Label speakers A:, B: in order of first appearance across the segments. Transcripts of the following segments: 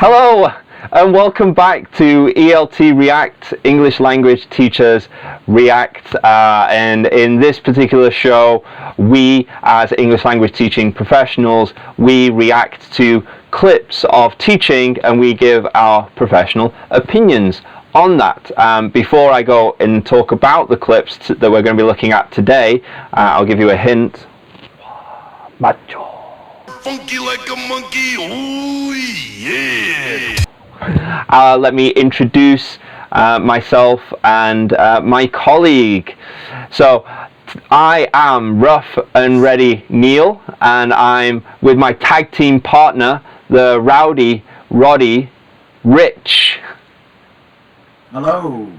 A: Hello and welcome back to ELT React, English Language Teachers React, and in this particular show we as English language teaching professionals, we react to clips of teaching and we give our professional opinions on that. Before I go and talk about the clips that we're going to be looking at today, I'll give you a hint. Macho.
B: Funky like a monkey, ooh yeah.
A: Let me introduce myself and my colleague. So I am Rough and Ready Neil, and I'm with my tag team partner, the Rowdy Roddy Rich.
C: Hello.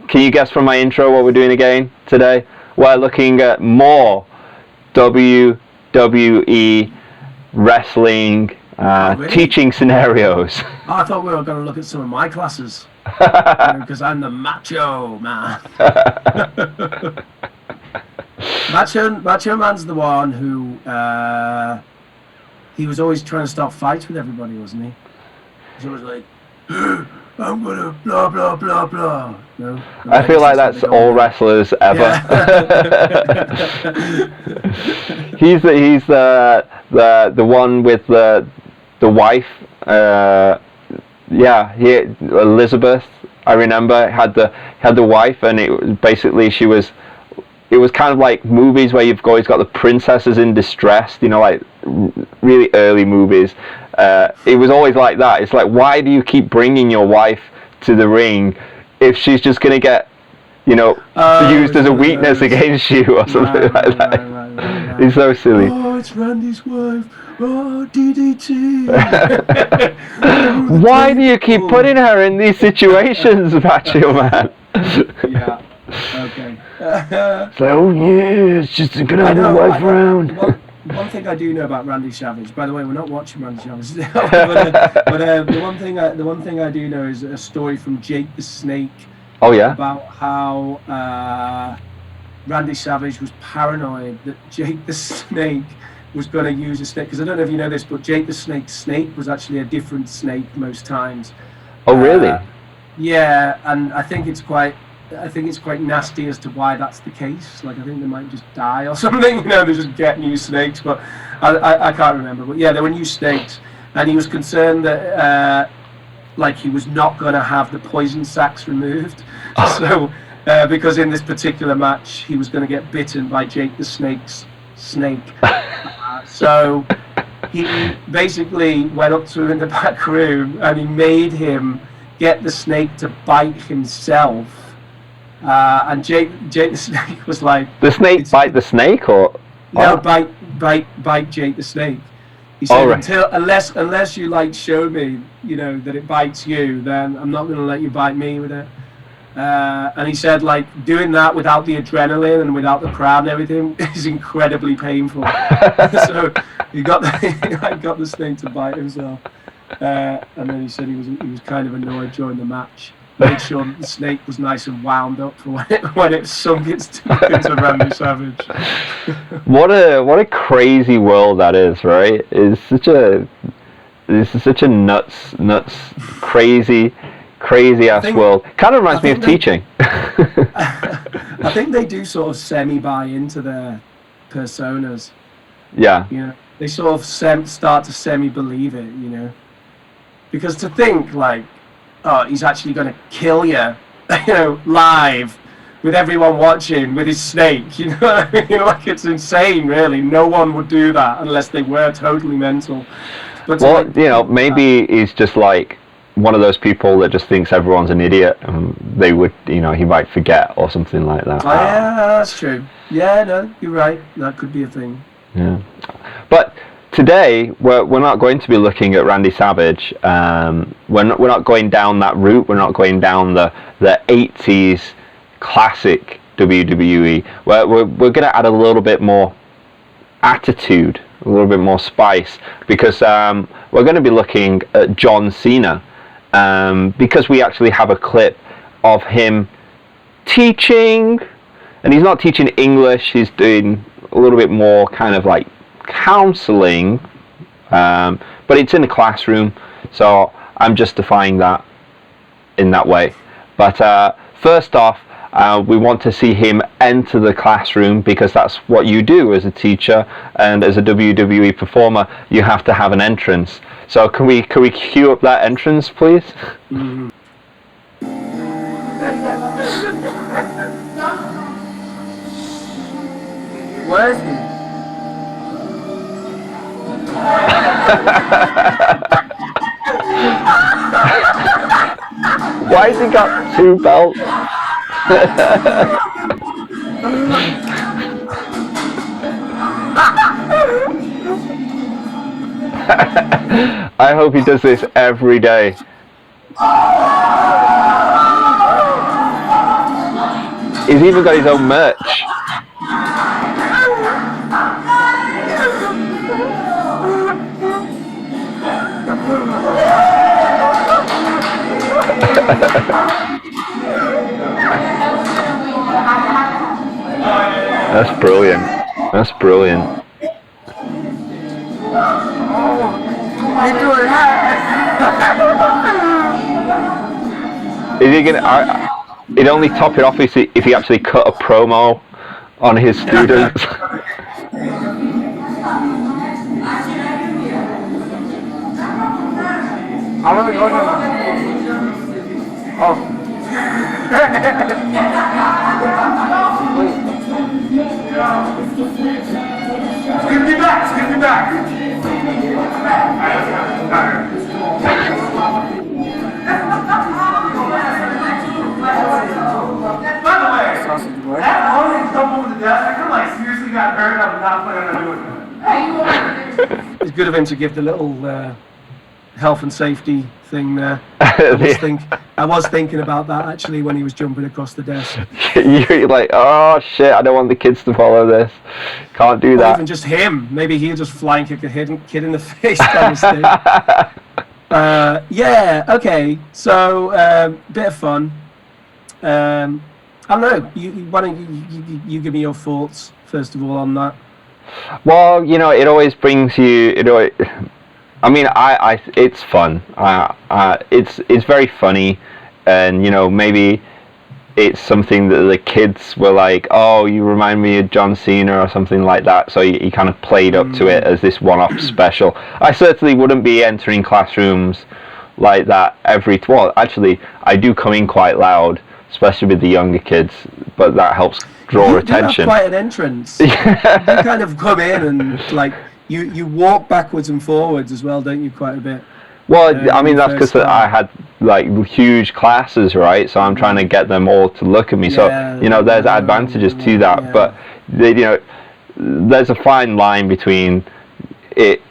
A: Can you guess from my intro what we're doing again today? We're looking at more WWE wrestling
C: Really?
A: teaching scenarios.
C: I thought we were going to look at some of my classes because I'm the macho man. Macho man's the one who he was always trying to start fights with everybody, wasn't he? He was always like, I'm gonna blah blah blah blah. No?
A: I feel like that's all wrestlers ever.
C: Yeah.
A: he's the one with the wife. Elizabeth. I remember had the wife, and it was basically it was kind of like movies where you've always got the princesses in distress, like really early movies. It was always like that. It's like, why do you keep bringing your wife to the ring if she's just going to get, used as a weakness against you or something like that? Right. It's so silly.
C: Oh, it's Randy's wife. Oh, DDT.
A: Why do you keep putting her in these situations, Macho Man?
C: Yeah. Okay.
A: It's like, oh yeah, it's just going to have a wife around.
C: One thing I do know about Randy Savage, by the way, we're not watching Randy Savage, but the one thing I do know is a story from Jake the Snake.
A: Oh yeah.
C: About how Randy Savage was paranoid that Jake the Snake was going to use a snake, because I don't know if you know this, but Jake the Snake's snake was actually a different snake most times.
A: Oh really?
C: Yeah, and I think it's quite nasty as to why that's the case. Like, I think they might just die or something. They just get new snakes, but I can't remember. But yeah, there were new snakes, and he was concerned that he was not going to have the poison sacs removed. So because in this particular match he was going to get bitten by Jake the Snake's snake. So he basically went up to him in the back room and he made him get the snake to bite himself. And Jake the Snake was like... The
A: snake bite the snake, or...?
C: No, bite Jake the Snake. He said, unless you show me, that it bites you, then I'm not going to let you bite me with it. And he said, doing that without the adrenaline and without the crowd and everything is incredibly painful. So he got the snake to bite himself. And then he said he was kind of annoyed during the match. Made sure that the snake was nice and wound up for when it sunk its teeth into Randy Savage.
A: What a crazy world that is, right? This is such a nuts, crazy ass world. Kind of reminds me of teaching.
C: I think they do sort of semi-buy into their personas.
A: Yeah.
C: They sort of start to semi-believe it, because to think he's actually going to kill you, live with everyone watching with his snake, it's insane, really. No one would do that unless they were totally mental. But
A: maybe he's just like one of those people that just thinks everyone's an idiot, and they would, he might forget or something like that.
C: Oh, yeah, that's true. Yeah, no, you're right. That could be a thing.
A: Yeah, but today we're not going to be looking at Randy Savage. We're not going down that route. We're not going down the 80s classic WWE. We're going to add a little bit more attitude, a little bit more spice, because we're going to be looking at John Cena, because we actually have a clip of him teaching, and he's not teaching English. He's doing a little bit more kind of like counseling, but it's in the classroom, so I'm justifying that in that way. But first off, we want to see him enter the classroom, because that's what you do as a teacher and as a WWE performer. You have to have an entrance. So can we cue up that entrance, please?
C: Mm. Where is he?
A: Why has he got 2 belts? I hope he does this every day. He's even got his own merch. That's brilliant. That's brilliant. Is he gonna? It'd only top it off if he actually cut a promo on his students.
C: I'm gonna go now. Oh. Give me back! Give me back! By the way, that only stumbled with the desk. I could seriously got hurt. I'm not planning on doing that. It's good of him to give the little health and safety thing there. I was thinking about that actually when he was jumping across the desk.
A: You're like, oh shit, I don't want the kids to follow this. Can't do that.
C: Or even just him. Maybe he'll just flying kick a kid in the face kind of thing. Yeah, okay. So, bit of fun. I don't know. Why don't you give me your thoughts first of all on that?
A: Well, it always brings you. I mean, it's fun. It's very funny, and maybe it's something that the kids were like, oh, you remind me of John Cena or something like that. So he kind of played up to it as this one-off special. I certainly wouldn't be entering classrooms like that well, actually, I do come in quite loud, especially with the younger kids, but that helps draw attention.
C: You have quite an entrance. You kind of come in and you walk backwards and forwards as well, don't you, quite a bit?
A: Well, I mean, that's because I had huge classes, right? So I'm trying to get them all to look at me. So there's advantages to that, but there's a fine line between it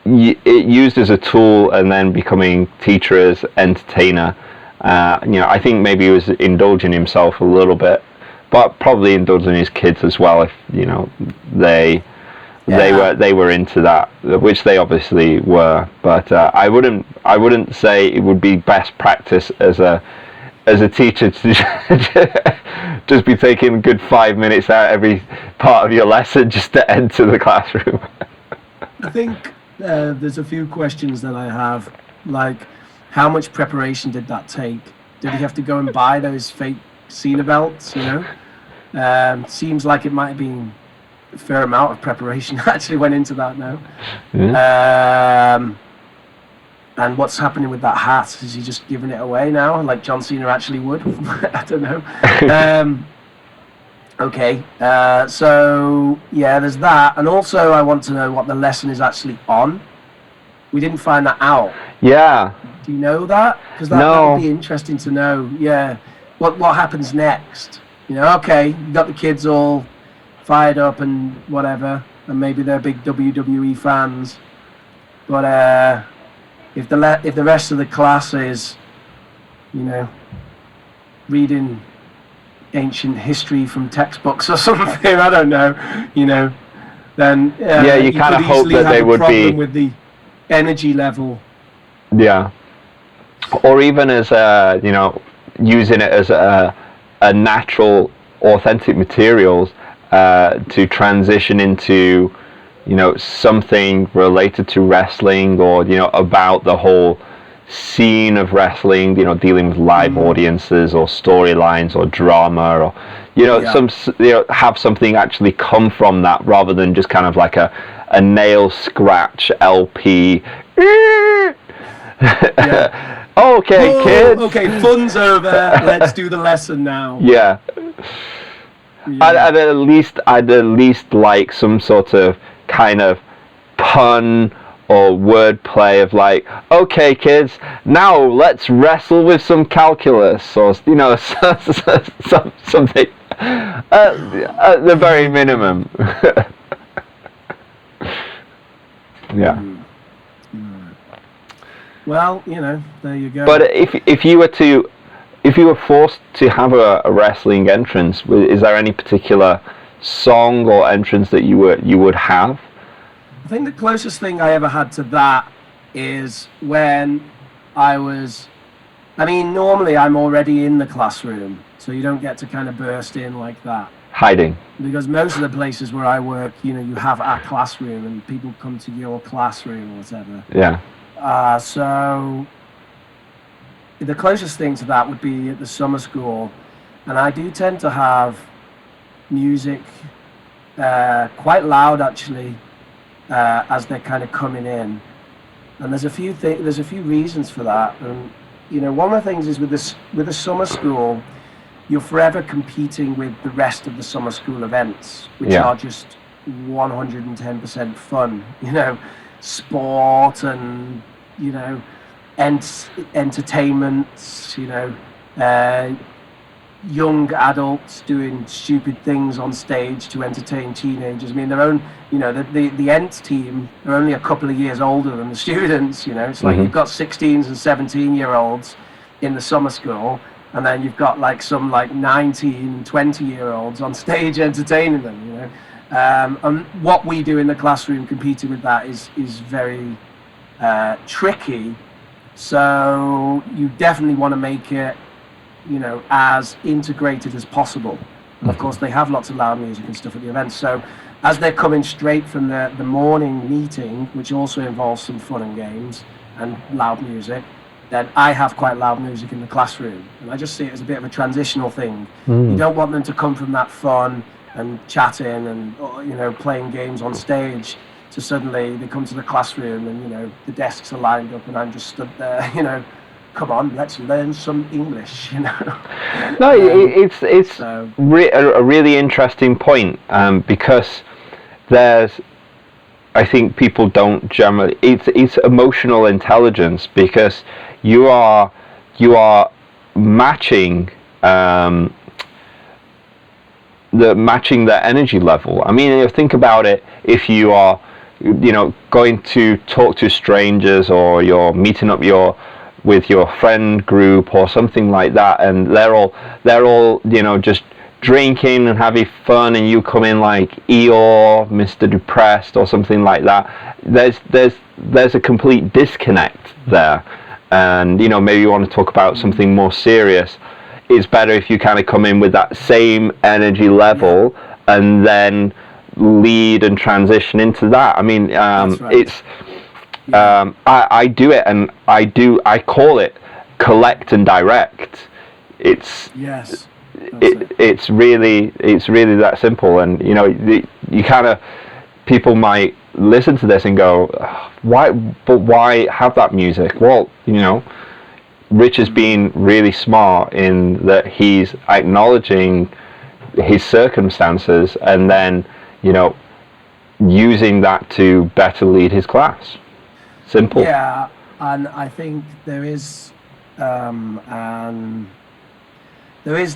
A: used as a tool and then becoming teacher as entertainer. I think maybe he was indulging himself a little bit, but probably indulging his kids as well if they were into that, which they obviously were. But I wouldn't say it would be best practice as a teacher to just be taking a good 5 minutes out every part of your lesson just to enter the classroom.
C: I think there's a few questions that I have, like how much preparation did that take? Did he have to go and buy those fake Cena belts? Seems like it might have been a fair amount of preparation actually went into that now.
A: Yeah.
C: And what's happening with that hat? Is he just giving it away now, like John Cena actually would? I don't know. Okay, so yeah, there's that, and also I want to know what the lesson is actually on. We didn't find that out.
A: Yeah.
C: Do you know that? Because that would be interesting to know. Yeah, what happens next? Okay, you got the kids all fired up and whatever, and maybe they're big WWE fans, but if the rest of the class is, reading ancient history from textbooks or something, I don't know, then
A: you kind of hope that they would be
C: with the energy level.
A: Yeah, or even as using it as a natural, authentic materials to transition into something related to wrestling, or about the whole scene of wrestling, dealing with live audiences or storylines or drama, or have something actually come from that, rather than just kind of like a nail scratch LP.
C: Yeah.
A: Okay,
C: Whoa,
A: kids.
C: okay, fun's over. Let's do the lesson now.
A: Yeah.
C: Yeah.
A: I'd at least like some sort of kind of pun or wordplay of like, okay, kids, now let's wrestle with some calculus, or something at the very minimum. Yeah.
C: Well, there you go.
A: But if you were forced to have a wrestling entrance, is there any particular song or entrance that you would have?
C: I think the closest thing I ever had to that is when normally I'm already in the classroom, so you don't get to kind of burst in like that.
A: Hiding.
C: Because most of the places where I work, you have a classroom and people come to your classroom or whatever.
A: Yeah.
C: So the closest thing to that would be at the summer school, and I do tend to have music quite loud actually as they're kind of coming in, and there's a few reasons for that. And one of the things is with the summer school, you're forever competing with the rest of the summer school events, which are just 110% fun. Sport and entertainments, young adults doing stupid things on stage to entertain teenagers. I mean, their own, the Ents team are only a couple of years older than the students. It's like you've got 16s and 17-year-olds in the summer school, and then you've got like some 19 and 20-year-olds on stage entertaining them. And what we do in the classroom competing with that is very tricky. So you definitely want to make it as integrated as possible. And of course they have lots of loud music and stuff at the events, so as they're coming straight from the morning meeting, which also involves some fun and games and loud music, then I have quite loud music in the classroom, and I just see it as a bit of a transitional thing. You don't want them to come from that fun and chatting and playing games on stage to suddenly they come to the classroom and the desks are lined up and I'm just stood there, come on, let's learn some English,
A: No, it's a really interesting point, because I think people don't generally, it's emotional intelligence, because you are matching the energy level. I mean, think about it. If you are going to talk to strangers, or you're meeting up with your friend group or something like that, and they're all just drinking and having fun, and you come in like Eeyore, Mr. Depressed or something like that, there's a complete disconnect there. And maybe you want to talk about something more serious. It's better if you kind of come in with that same energy level and then lead and transition into that. I mean, it's I do it, and I call it collect and direct. It's it's really that simple. And you kind of, people might listen to this and go, why have that music? Well, Rich is being really smart in that he's acknowledging his circumstances and then using that to better lead his class. Simple.
C: Yeah, and I think there is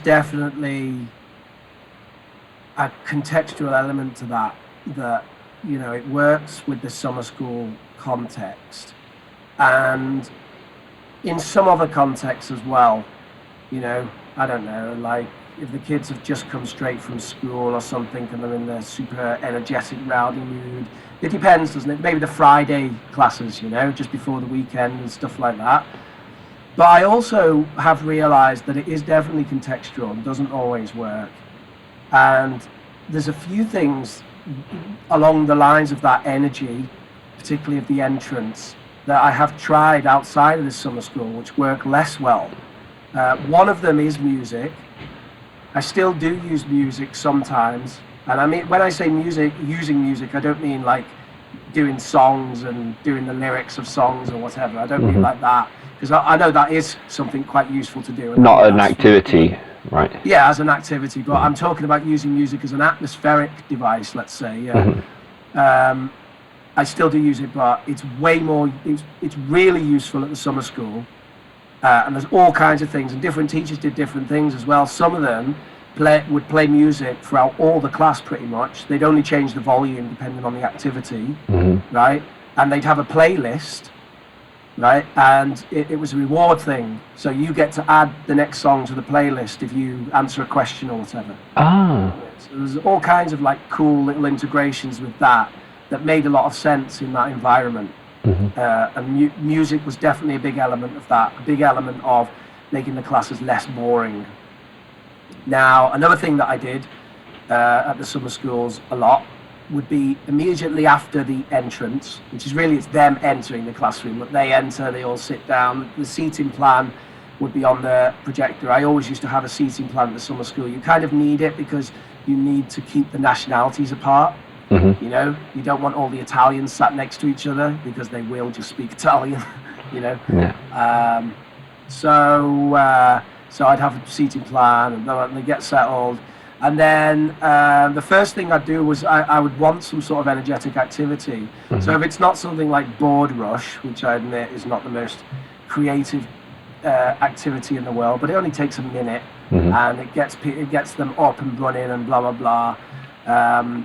C: definitely a contextual element to that it works with the summer school context, and in some other contexts as well. I don't know, like if the kids have just come straight from school or something and they're in their super energetic, rowdy mood. It depends, doesn't it? Maybe the Friday classes, just before the weekend and stuff like that. But I also have realized that it is definitely contextual and doesn't always work. And there's a few things along the lines of that energy, particularly of the entrance, that I have tried outside of the summer school, which work less well. One of them is music. I still do use music sometimes. And I mean, when I say music, using music, I don't mean like doing songs and doing the lyrics of songs or whatever. I don't mean like that. Because I know that is something quite useful to do.
A: Not an activity, right?
C: Yeah, as an activity. But I'm talking about using music as an atmospheric device, let's say. Yeah. I still do use it, but it's way more, it's really useful at the summer school. And there's all kinds of things, and different teachers did different things as well. Some of them would play music throughout all the class pretty much. They'd only change the volume depending on the activity, right? And they'd have a playlist, right? And it was a reward thing. So you get to add the next song to the playlist if you answer a question or whatever. So there's all kinds of like cool little integrations with that made a lot of sense in that environment. And music was definitely a big element of that, a big element of making the classes less boring. Now, another thing that I did at the summer schools a lot would be immediately after the entrance, which is really, it's them entering the classroom. But they enter, they all sit down. The seating plan would be on the projector. I always used to have a seating plan at the summer school. You kind of need it because you need to keep the nationalities apart. You know, you don't want all the Italians sat next to each other because they will just speak Italian, you know. So I'd have a seating plan and they get settled. And then the first thing I'd do was I would want some sort of energetic activity. So if it's not something like board rush, which I admit is not the most creative activity in the world, but it only takes a minute and it gets them up and running and blah, blah, blah.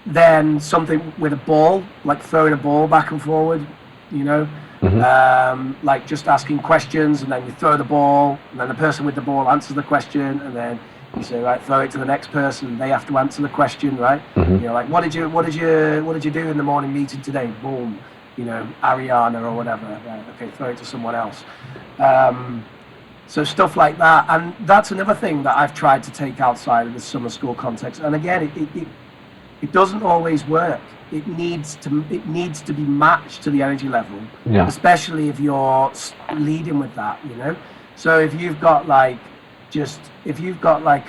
C: Then something with a ball, like throwing a ball back and forward, you know, like just asking questions, and then you throw the ball, and then the person with the ball answers the question, and then you say, right, throw it to the next person. They have to answer the question, right? You know, like what did you do in the morning meeting today? Boom, you know, Ariana or whatever. Right, okay, throw it to someone else. So stuff like that, and that's another thing that I've tried to take outside of the summer school context. And again, it doesn't always work. It needs to be matched to the energy level, especially if you're leading with that, you know. So if you've got like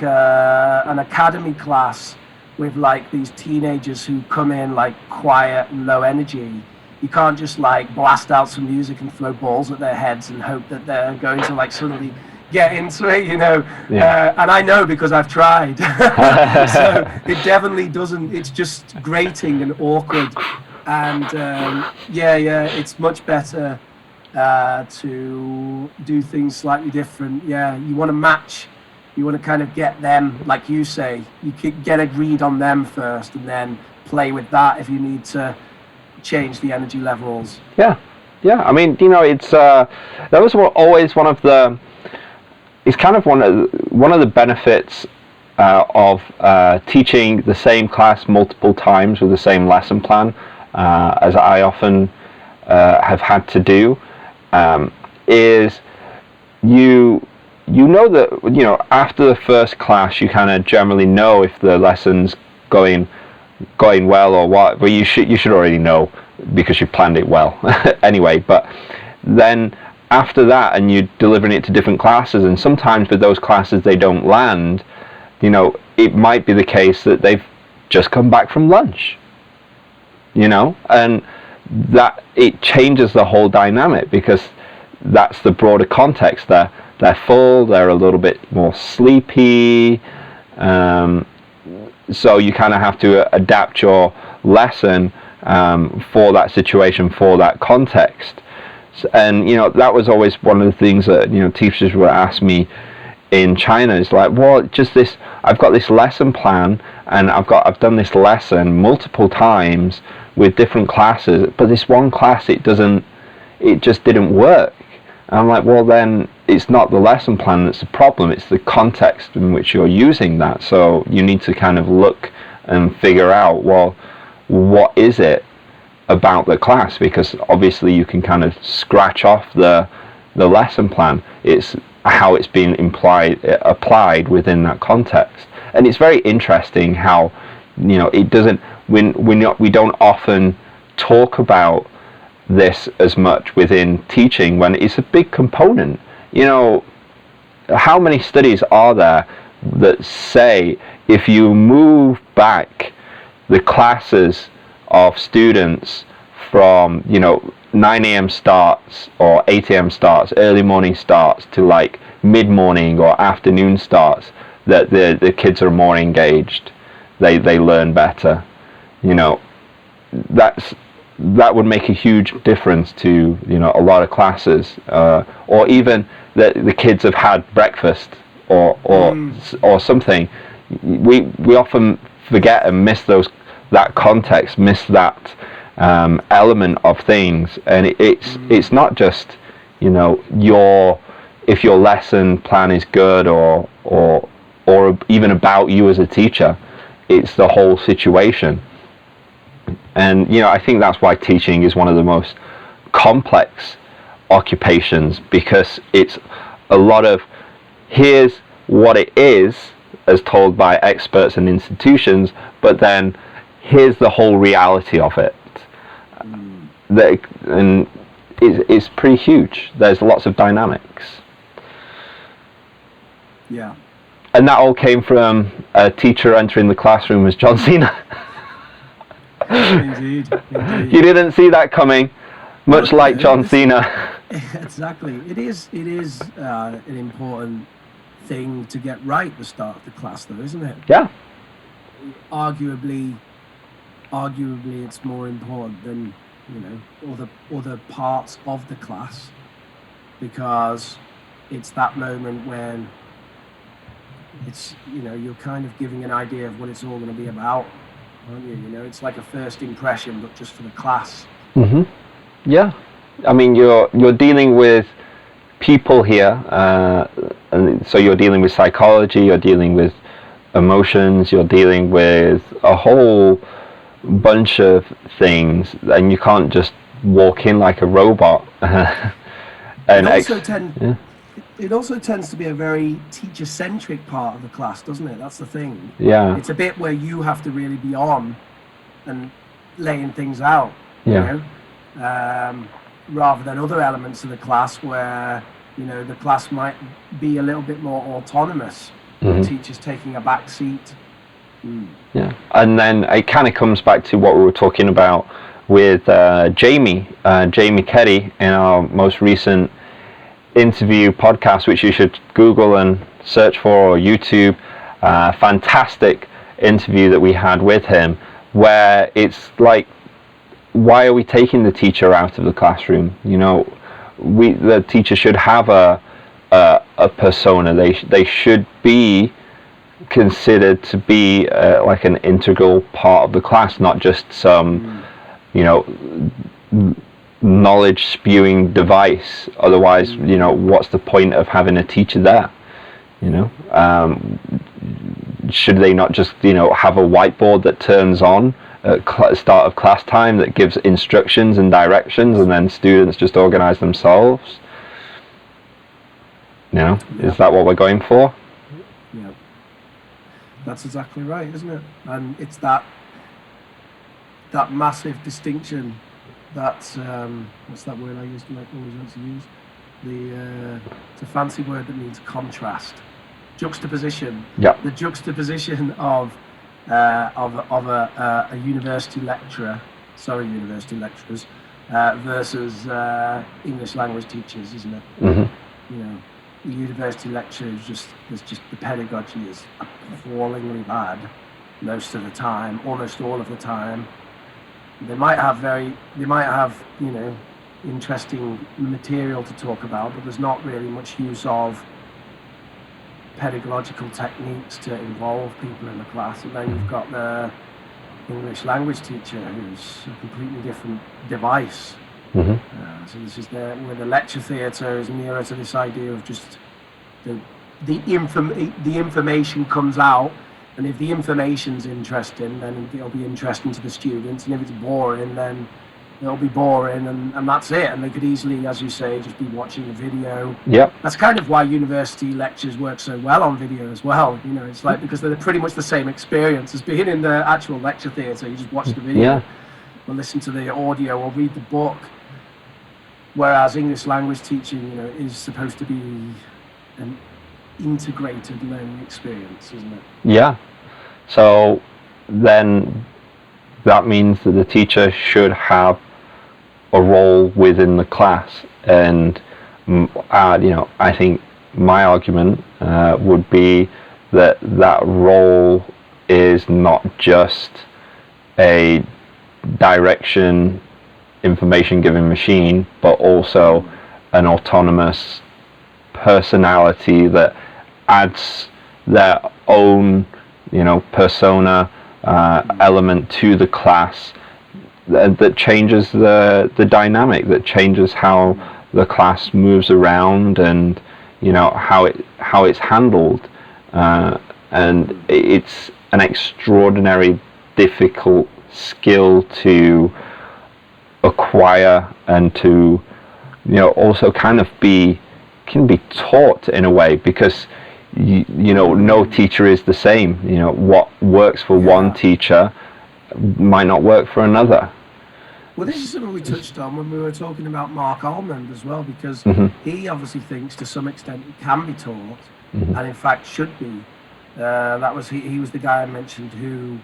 C: an academy class with like these teenagers who come in like quiet and low energy, you can't just like blast out some music and throw balls at their heads and hope that they're going to like suddenly get into it, you know. And I know because I've tried. So it definitely doesn't, it's just grating and awkward. And it's much better to do things slightly different. You want to match, you want to kind of get them, like you say, you could get a read on them first and then play with that if you need to change the energy levels. I mean, you know, it's that was always one of the, it's kind of one of the benefits of teaching the same class multiple times with the same lesson plan, as I often have had to do, is you know that, you know, after the first class you kind of generally know if the lesson's going well or what. Well, you should already know because you planned it well anyway. But then after that, and you're delivering it to different classes, and sometimes with those classes they don't land, you know, it might be the case that they've just come back from lunch, you know, and that it changes the whole dynamic because that's the broader context. They're full, they're a little bit more sleepy, so you kind of have to adapt your lesson for that situation, for that context. And you know, that was always one of the things that, you know, teachers would ask me in China, is like, well, just this, I've got this lesson plan and I've done this lesson multiple times with different classes, but this one class it just didn't work. And I'm like, well, then it's not the lesson plan that's the problem, it's the context in which you're using that. So you need to kind of look and figure out, well, what is it about the class? Because obviously you can kind of scratch off the lesson plan. It's how it's been applied within that context. And it's very interesting how
A: it doesn't. We don't often talk about this as much within teaching when it's a big component. How many studies are there that say if you move back the classes of students from 9 a.m. starts or 8 a.m. starts, early morning starts, to like mid-morning or afternoon starts, that the kids are more engaged, they learn better. That would make a huge difference to a lot of classes, or even that the kids have had breakfast or something. We often forget and miss that context, miss that element of things, and it's not just if your lesson plan is good or even about you as a teacher. It's the whole situation. And I think that's why teaching is one of the most complex occupations, because it's a lot of here's what it is as told by experts and institutions, but then here's the whole reality of it. And it's pretty huge. There's lots of dynamics.
C: Yeah.
A: And that all came from a teacher entering the classroom as John Cena.
C: Indeed.
A: You didn't see that coming, much like John Cena.
C: Exactly. It is an important thing to get right at the start of the class, though, isn't it?
A: Yeah.
C: Arguably, it's more important than other parts of the class, because it's that moment when it's you're kind of giving an idea of what it's all going to be about, aren't you? It's like a first impression, but just for the class.
A: Mhm. Yeah. I mean, you're dealing with people here, and so you're dealing with psychology, you're dealing with emotions, you're dealing with a whole bunch of things, and you can't just walk in like a robot. And
C: it also tends to be a very teacher-centric part of the class, doesn't it? That's the thing.
A: Yeah.
C: It's a bit where you have to really be on and laying things out.
A: Yeah.
C: Rather than other elements of the class where the class might be a little bit more autonomous. The teacher's taking a back seat.
A: Yeah, and then it kind of comes back to what we were talking about with Jamie Keddy in our most recent interview podcast, which you should Google and search for, or YouTube. Fantastic interview that we had with him, where it's like, why are we taking the teacher out of the classroom? The teacher should have a persona. They should be considered to be like an integral part of the class, not just some knowledge spewing device. Otherwise, what's the point of having a teacher there? Should they not just have a whiteboard that turns on at start of class time that gives instructions and directions, and then students just organize themselves? Is that what we're going for?
C: Yeah, that's exactly right, isn't it? And it's that massive distinction. That's what's that word I used to always like to use? It's a fancy word that means contrast, juxtaposition.
A: Yeah.
C: The juxtaposition of a university lecturers versus English language teachers, isn't it?
A: Mm-hmm.
C: The university lecture there's just the pedagogy is appallingly bad most of the time, almost all of the time. They might have interesting material to talk about, but there's not really much use of pedagogical techniques to involve people in the class. And then you've got the English language teacher, who's a completely different device. So this is where the lecture theatre is nearer to this idea of just the information comes out, and if the information's interesting, then it'll be interesting to the students, and if it's boring, then it'll be boring, and that's it. And they could easily, as you say, just be watching a video.
A: Yep.
C: That's kind of why university lectures work so well on video as well. You know, it's like because they're pretty much the same experience as being in the actual lecture theatre. You just watch the video, or listen to the audio, or read the book. Whereas English language teaching, you know, is supposed to be an integrated learning experience, isn't it?
A: Yeah. So then that means that the teacher should have a role within the class, and you know, I think my argument would be that that role is not just a direction information giving machine, but also an autonomous personality that adds their own, you know, persona element to the class, that changes the dynamic, that changes how the class moves around, and you know how it's handled, and it's an extraordinary difficult skill to acquire, and to, you know, also kind of can be taught in a way, because you know, no teacher is the same. You know, what works for one teacher might not work for another.
C: Well, this is something we touched on when we were talking about Mark Almond as well, because he obviously thinks to some extent it can be taught, and in fact should be. That was he was the guy I mentioned who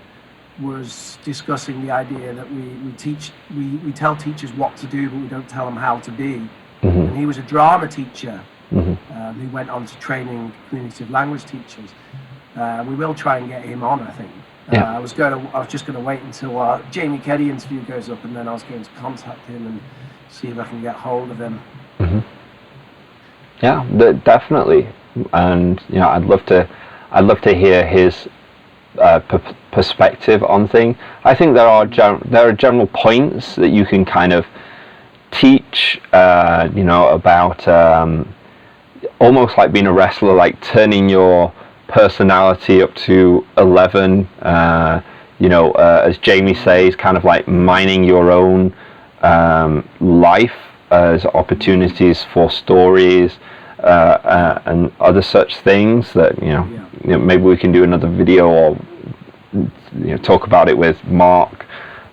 C: was discussing the idea that we tell teachers what to do, but we don't tell them how to be. And he was a drama teacher. He went on to training communicative language teachers. We will try and get him on, I think. I was just going to wait until our Jamie Keddy interview goes up, and then I was going to contact him and see if I can get hold of him.
A: Yeah, definitely. And you know, I'd love to hear his perspective on things. I think there are general points that you can kind of teach, you know, about almost like being a wrestler, like turning your personality up to 11, you know, as Jamie says, kind of like mining your own life as opportunities for stories, and other such things that, you know, maybe we can do another video, or you know, talk about it with Mark.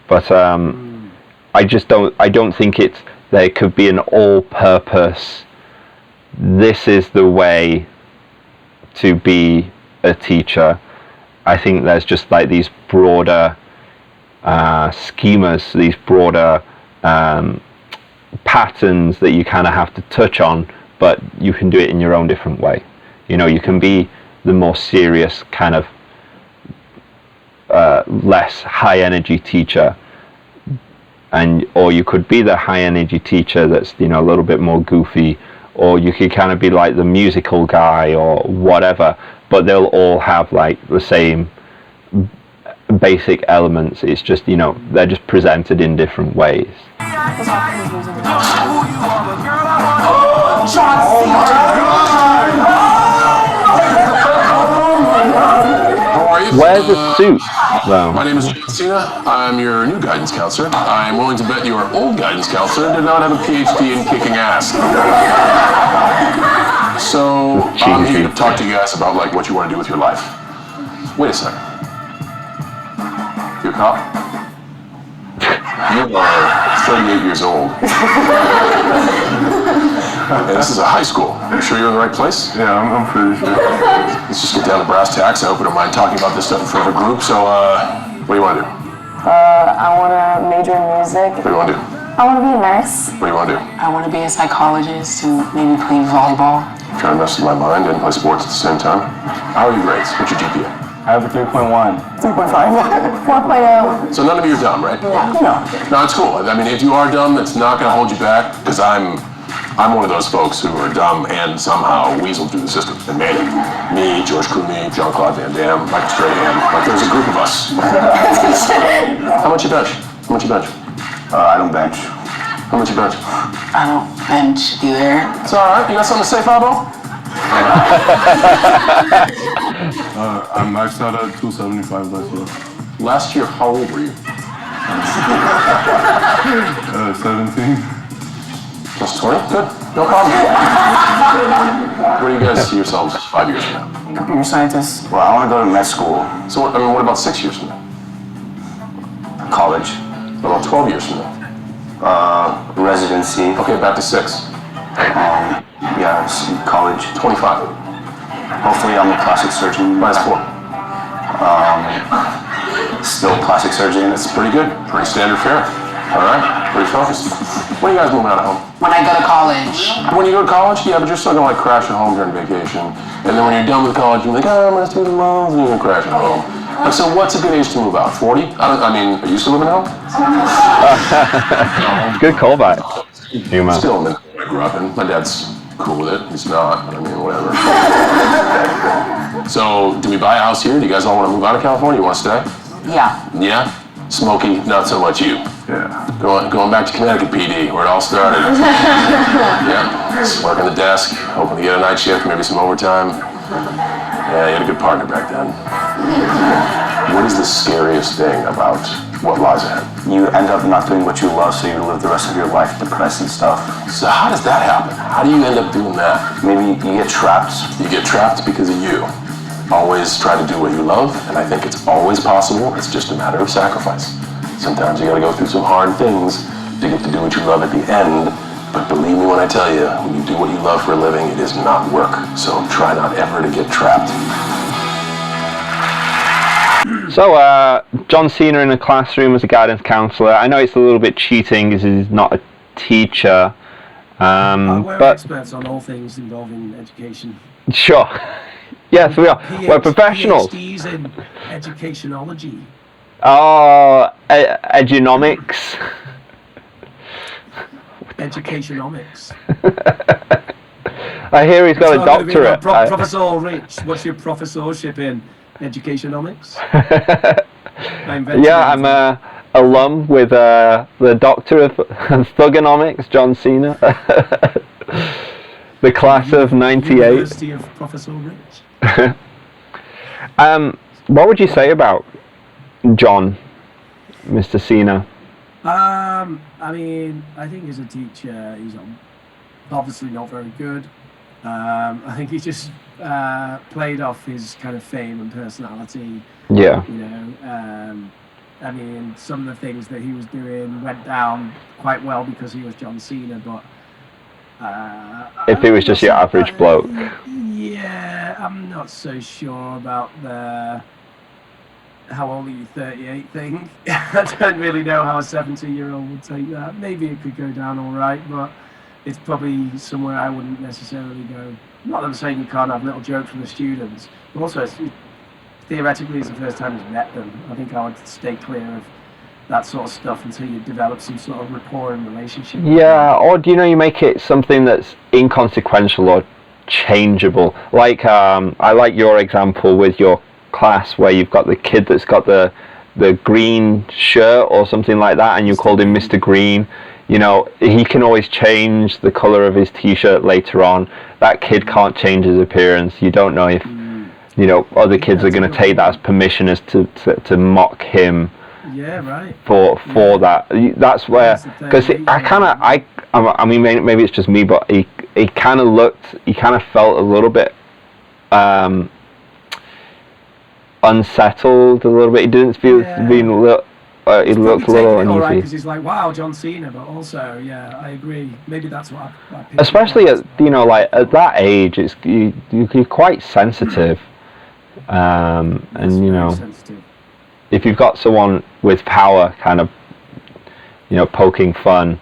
A: But I don't think there could be an all-purpose, this is the way to be a teacher. I think there's just like these broader schemas, these broader patterns that you kind of have to touch on, but you can do it in your own different way. You know, you can be the more serious kind of less high energy teacher, or you could be the high energy teacher that's, you know, a little bit more goofy, or you could kind of be like the musical guy or whatever, but they'll all have like the same basic elements. It's just, you know, they're just presented in different ways. Where's the suit, though?
B: My name is John Cena. I'm your new guidance counselor. I'm willing to bet your old guidance counselor did not have a PhD in kicking ass. So I'm here to talk to you guys about like what you want to do with your life. Wait a second. You a cop? You are 38 years old. And this is a high school. You sure you're in the right place?
D: Yeah, I'm pretty sure.
B: Let's just get down to brass tacks. I hope you don't mind talking about this stuff in front of a group. So, what do you want to do?
E: I want to major in music.
B: What do you want to do?
E: I want to be a nurse.
B: What do you want to do?
F: I want to be a psychologist and maybe play volleyball.
B: Trying to mess with my mind and play sports at the same time. How are your grades? What's your GPA?
D: I have a 3.1.
E: 3.5. 4.0.
B: So none of you are dumb, right?
E: No.
B: No, it's cool. I mean, if you are dumb, that's not going to hold you back, because I'm one of those folks who are dumb and somehow weaseled through the system and made it. Me, George Clooney, Jean-Claude Van Damme, Michael Strahan. Like, there's a group of us. How much you bench? How much you bench?
D: I don't bench.
B: How much you bench?
F: I don't bench either.
B: It's all right. You got something to say, Fabo?
D: I maxed out at 275 last year.
B: Last year, how old were you?
D: 17.
B: Plus 20? Good. No problem. Where do you guys see yourselves 5 years from now?
F: Computer scientist.
D: Well, I want to go to med school,
B: So, what about 6 years from now?
D: college,
B: What about 12 years from now?
D: residency,
B: Okay, back to 6.
D: college.
B: 25.
D: Hopefully I'm a plastic surgeon.
B: Minus 4.
D: Still plastic surgeon.
B: That's pretty good. Pretty standard fare. All right. Pretty focused. When are you guys moving out of home?
F: When I go to college.
B: When you go to college? Yeah, but you're still gonna like crash at home during vacation. And then when you're done with college, you're like, oh, I'm gonna student loans, and you're gonna crash at home. Like, so what's a good age to move out? 40? I mean, are you still living at home?
A: Good callback. Humor.
B: Still in the I grew up in. My dad's cool with it. He's not, but I mean, whatever. So, do we buy a house here? Do you guys all want to move out of California? You want to stay?
F: Yeah.
B: Yeah? Smokey, not so much you.
D: Yeah.
B: Going back to Connecticut PD, where it all started. Yeah, just working the desk, hoping to get a night shift, maybe some overtime. Yeah, you had a good partner back then. What is the scariest thing about what lies ahead?
D: You end up not doing what you love, so you live the rest of your life depressed and stuff.
B: So how does that happen? How do you end up doing that?
D: Maybe you get trapped.
B: You get trapped because of you. Always try to do what you love, and I think it's always possible. It's just a matter of sacrifice. Sometimes you gotta go through some hard things to get to do what you love at the end. But believe me when I tell you, when you do what you love for a living, it is not work. So try not ever to get trapped.
A: So, John Cena in a classroom as a guidance counsellor. I know it's a little bit cheating because he's not a teacher.
C: We're
A: But
C: experts on all things involving education.
A: sure. Yes, we are. We're professionals.
C: PhDs in educationology.
A: Oh, edunomics.
C: Educationomics.
A: I hear he's got a
C: So I'm gonna be
A: doctorate.
C: Professor Rich, what's your professorship in educationomics? I invented
A: Yeah,
C: it.
A: I'm a alum with the doctor of thugonomics, John Cena. The class of '98.
C: University of Professor Rich.
A: What would you say about John, Mr. Cena?
C: I mean, I think as a teacher, he's obviously not very good. I think he just played off his kind of fame and personality.
A: Yeah.
C: You know, I mean, some of the things that he was doing went down quite well because he was John Cena, but
A: If he was just your average bloke.
C: Yeah, I'm not so sure about the how old are you 38 thing. I don't really know how a 17-year-old would take that. Maybe it could go down all right, but it's probably somewhere I wouldn't necessarily go. Not that I'm saying you can't have little jokes from the students, but also theoretically it's the first time you've met them. I think I would stay clear of that sort of stuff until you develop some sort of rapport and relationship.
A: Yeah, or do you make it something that's inconsequential or changeable? Like, I like your example with your class where you've got the kid that's got the green shirt or something like that, and you called him Mr. Green. You know, he can always change the color of his t-shirt later on. That kid can't change his appearance. You don't know if, other kids are going to take that as permission as to mock him.
C: Yeah, right.
A: For that. That's where, because I mean, maybe it's just me, but he kind of felt a little bit unsettled a little bit. He didn't feel being a little. He looked a little uneasy.
C: Because he's like, wow, John Cena, but also, yeah, I agree. Maybe that's what I picked
A: Especially
C: up.
A: at at that age, it's you're quite sensitive, and
C: Very sensitive.
A: if you've got someone with power, kind of, poking fun,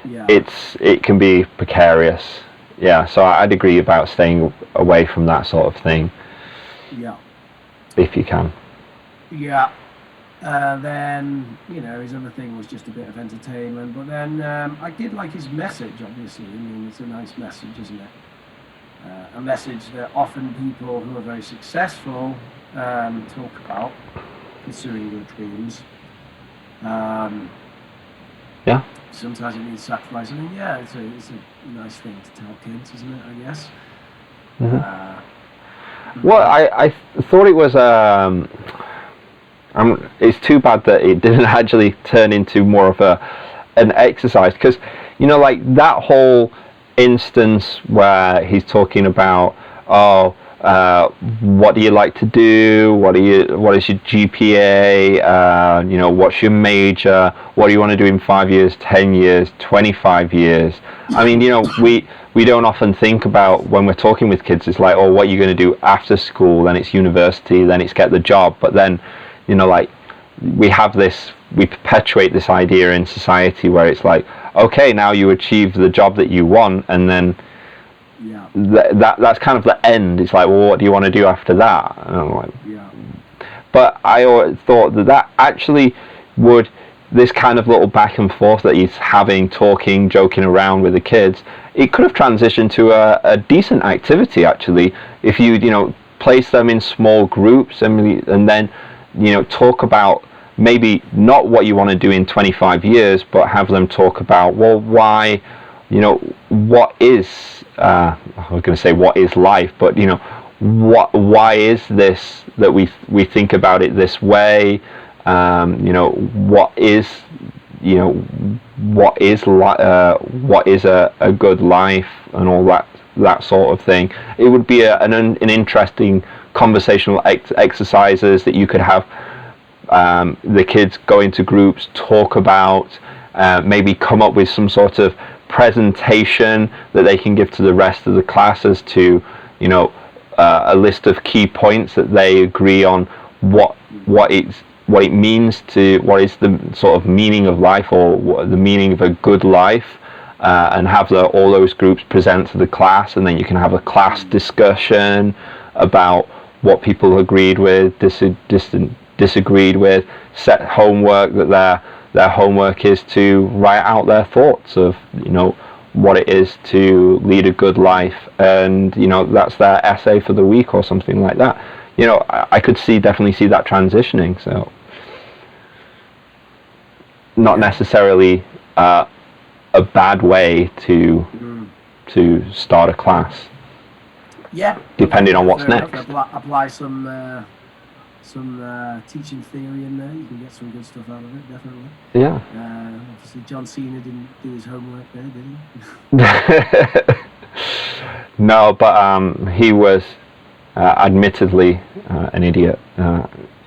C: Yeah.
A: it can be precarious. Yeah, so I'd agree about staying away from that sort of thing.
C: Yeah.
A: If you can.
C: Yeah. Then, his other thing was just a bit of entertainment. But then I did like his message, obviously. I mean, it's a nice message, isn't it? A message that often people who are very successful talk about, pursuing your dreams.
A: Yeah.
C: Sometimes it means sacrifice. I mean, yeah, it's a nice thing to tell kids, isn't it, I guess?
A: Mm-hmm. Well, I thought it was It's too bad that it didn't actually turn into more of an exercise, because like that whole instance where he's talking about, what do you like to do? What is your GPA? What's your major? What do you want to do in 5 years, 10 years, 25 years? I mean, we don't often think about, when we're talking with kids, it's like, oh, what are you going to do after school? Then it's university, then it's get the job. But then, like, we perpetuate this idea in society where it's like, okay, now you achieve the job that you want, and then that's kind of the end. It's like, well, what do you want to do after that? And I'm like, but I always thought that actually would, this kind of little back and forth that he's having, talking, joking around with the kids, it could have transitioned to a decent activity, actually, if you place them in small groups and then talk about maybe not what you want to do in 25 years, but have them talk about, well, why, what is, I was going to say what is life, but why is this that we think about it this way? What is a good life, and all that sort of thing. It would be an interesting conversational exercises that you could have the kids go into groups, talk about, maybe come up with some sort of presentation that they can give to the rest of the class as to a list of key points that they agree on, what it means to, what is the sort of meaning of life, or what the meaning of a good life, and have all those groups present to the class, and then you can have a class discussion about what people agreed with, disagreed with, set homework, that their homework is to write out their thoughts of what it is to lead a good life, and that's their essay for the week or something like that. I could definitely see that transitioning. So not necessarily a bad way to start a class.
C: Yeah.
A: Depending on what's next.
C: Apply some teaching theory in there. You can get some good stuff out of it, definitely.
A: Yeah.
C: Obviously, John Cena didn't do his homework there, did he?
A: No, but he was admittedly an idiot.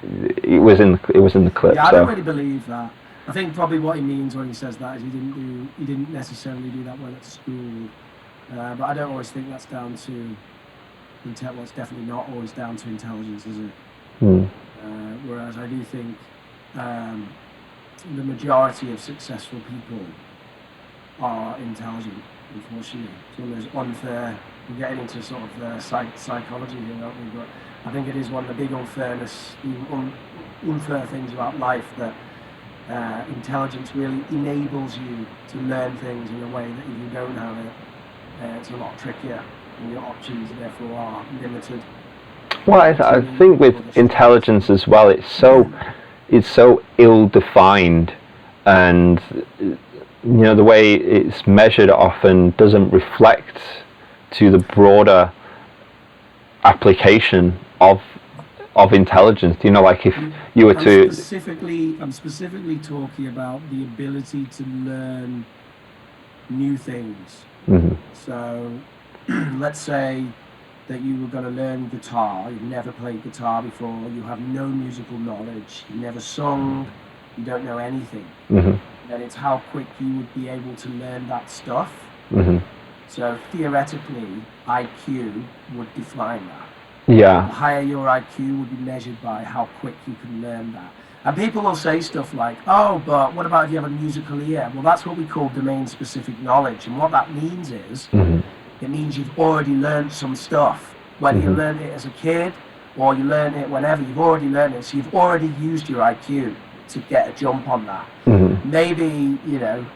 A: It was in the clip.
C: Yeah, I
A: so.
C: don't really believe that. I think probably what he means when he says that is he didn't necessarily do that well at school. But I don't always think that's down to well, it's definitely not always down to intelligence, is it? Whereas I do think the majority of successful people are intelligent, unfortunately. It's one of those unfair, we're getting into sort of psychology here, aren't we? But I think it is one of the big unfair things about life, that intelligence really enables you to learn things in a way that if you don't have it, it's a lot trickier, and your options therefore are limited.
A: Well, I think with intelligence as well, it's so ill-defined, and the way it's measured often doesn't reflect to the broader application of intelligence. Like if you were to
C: I'm specifically talking about the ability to learn new things.
A: Mm-hmm.
C: So let's say that you were going to learn guitar, you've never played guitar before, you have no musical knowledge, you've never sung, you don't know anything.
A: Mm-hmm.
C: Then it's how quick you would be able to learn that stuff.
A: Mm-hmm.
C: So theoretically, IQ would define that.
A: Yeah.
C: The higher your IQ would be measured by how quick you can learn that. And people will say stuff like, oh, but what about if you have a musical ear? Well, that's what we call domain-specific knowledge. And what that means is, it means you've already learned some stuff. Whether you learned it as a kid or you learned it whenever, you've already learned it. So you've already used your IQ to get a jump on that. Maybe, if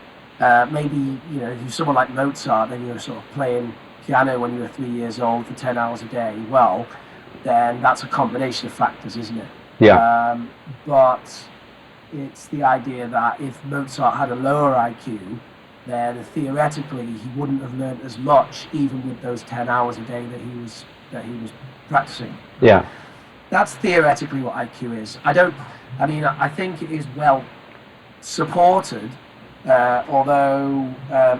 C: you're someone like Mozart, then you're sort of playing piano when you were 3 years old for 10 hours a day. Well, then that's a combination of factors, isn't it?
A: Yeah.
C: But it's the idea that if Mozart had a lower IQ, then theoretically he wouldn't have learned as much, even with those 10 hours a day that he was practicing.
A: Yeah.
C: that's theoretically what IQ is. I think it is well supported, although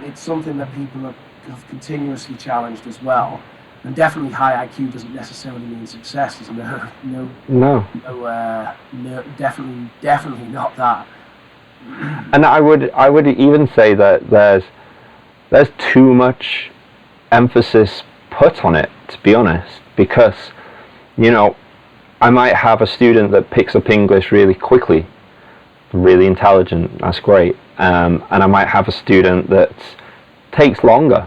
C: it's something that people have continuously challenged as well. And definitely high IQ doesn't necessarily mean success. There's no, definitely not that.
A: And I would even say that there's too much emphasis put on it, to be honest, because, you know, I might have a student that picks up English really quickly, really intelligent, that's great, and I might have a student that takes longer